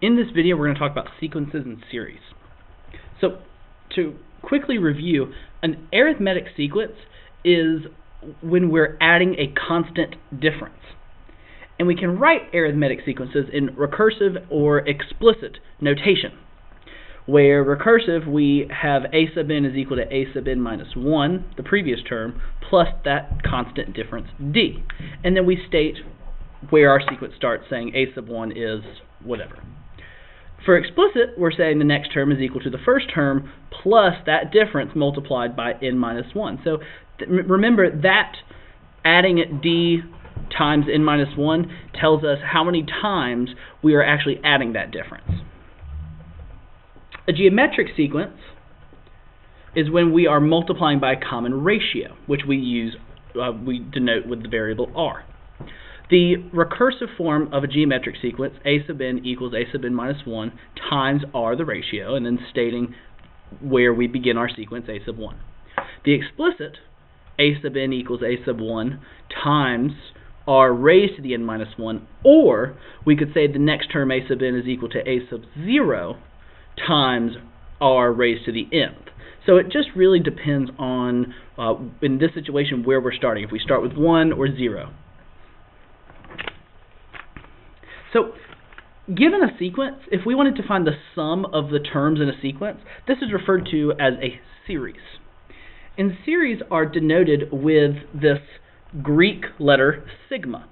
In this video, we're going to talk about sequences and series. So, to quickly review, an arithmetic sequence is when we're adding a constant difference. And we can write arithmetic sequences in recursive or explicit notation. Where recursive, we have a sub n is equal to a sub n minus 1, the previous term, plus that constant difference d. And then we state where our sequence starts, saying a sub 1 is whatever. For explicit, we're saying the next term is equal to the first term plus that difference multiplied by n minus 1. So remember that adding d times n minus 1 tells us how many times we are actually adding that difference. A geometric sequence is when we are multiplying by a common ratio, which we denote with the variable r. The recursive form of a geometric sequence, a sub n equals a sub n minus 1 times r, the ratio, and then stating where we begin our sequence, a sub 1. The explicit, a sub n equals a sub 1 times r raised to the n minus 1, or we could say the next term, a sub n, is equal to a sub 0 times r raised to the nth. So it just really depends on, in this situation, where we're starting, if we start with 1 or 0. So, given a sequence, if we wanted to find the sum of the terms in a sequence, this is referred to as a series. And series are denoted with this Greek letter sigma.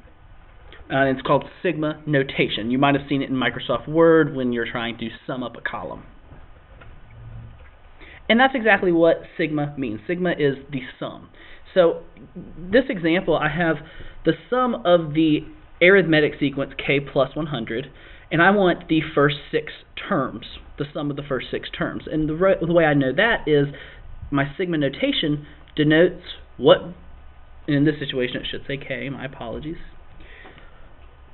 And it's called sigma notation. You might have seen it in Microsoft Word when you're trying to sum up a column. And that's exactly what sigma means. Sigma is the sum. So, this example, I have the sum of the arithmetic sequence k plus 100, and I want the first 6 terms, the sum of the first 6 terms. And the way I know that is my sigma notation denotes what, and in this situation it should say k, my apologies.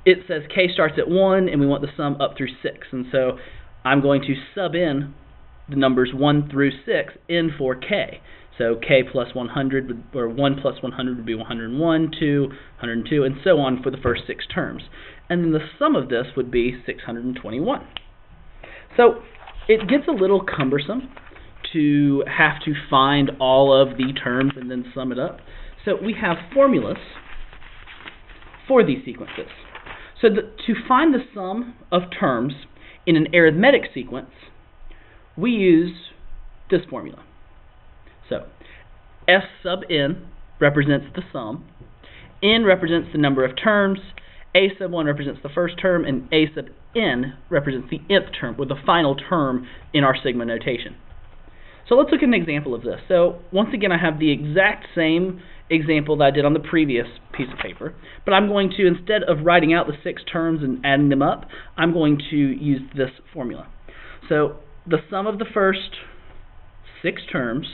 It says k starts at 1, and we want the sum up through 6. And so I'm going to sub in the numbers 1 through 6 in for k. So k plus 100, or 1 plus 100 would be 101, 2, 102, and so on for the first 6 terms. And then the sum of this would be 621. So it gets a little cumbersome to have to find all of the terms and then sum it up. So we have formulas for these sequences. So to find the sum of terms in an arithmetic sequence, we use this formula. So, S sub n represents the sum, n represents the number of terms, a sub 1 represents the first term, and a sub n represents the nth term, or the final term in our sigma notation. So let's look at an example of this. So once again, I have the exact same example that I did on the previous piece of paper, but I'm going to, instead of writing out the 6 terms and adding them up, I'm going to use this formula. So the sum of the first 6 terms,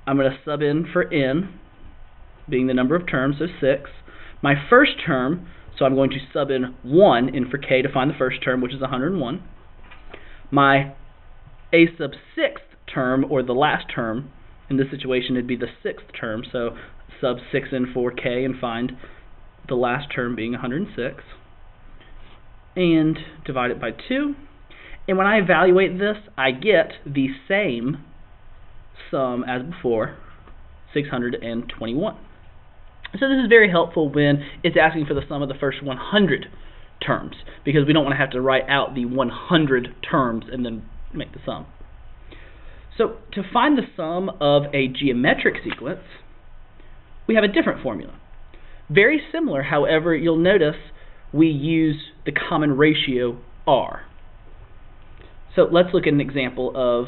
I'm going to sub in for n, being the number of terms, so 6. My first term, so I'm going to sub in 1 in for k to find the first term, which is 101. My a sub 6th term, or the last term, in this situation it'd be the 6th term, so sub 6 in for k and find the last term being 106. And divide it by 2. And when I evaluate this, I get the same sum as before, 621. So this is very helpful when it's asking for the sum of the first 100 terms, because we don't want to have to write out the 100 terms and then make the sum. So to find the sum of a geometric sequence, we have a different formula. Very similar, however, you'll notice we use the common ratio r. So let's look at an example of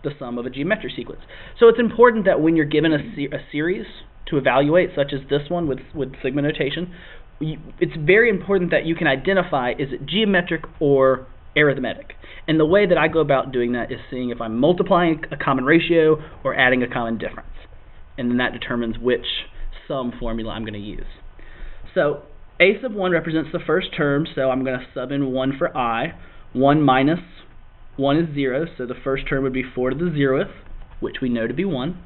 the sum of a geometric sequence. So it's important that when you're given a series to evaluate, such as this one with sigma notation, it's very important that you can identify, is it geometric or arithmetic? And the way that I go about doing that is seeing if I'm multiplying a common ratio or adding a common difference. And then that determines which sum formula I'm going to use. So a sub 1 represents the first term, so I'm going to sub in 1 for I. 1 minus 1 is 0, so the first term would be 4 to the 0th, which we know to be 1.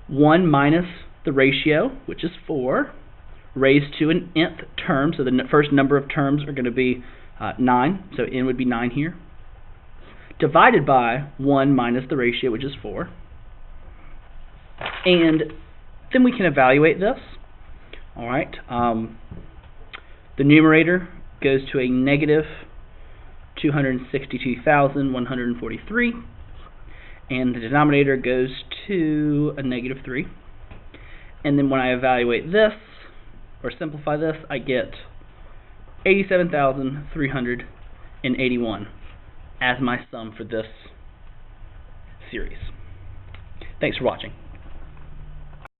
1 minus the ratio, which is 4, raised to an nth term, so the first number of terms are going to be 9, so n would be 9 here, divided by 1 minus the ratio, which is 4. And then we can evaluate this. All right. The numerator goes to a negative 262,143, and the denominator goes to a negative 3. And then when I evaluate this, or simplify this, I get 87,381 as my sum for this series. Thanks for watching.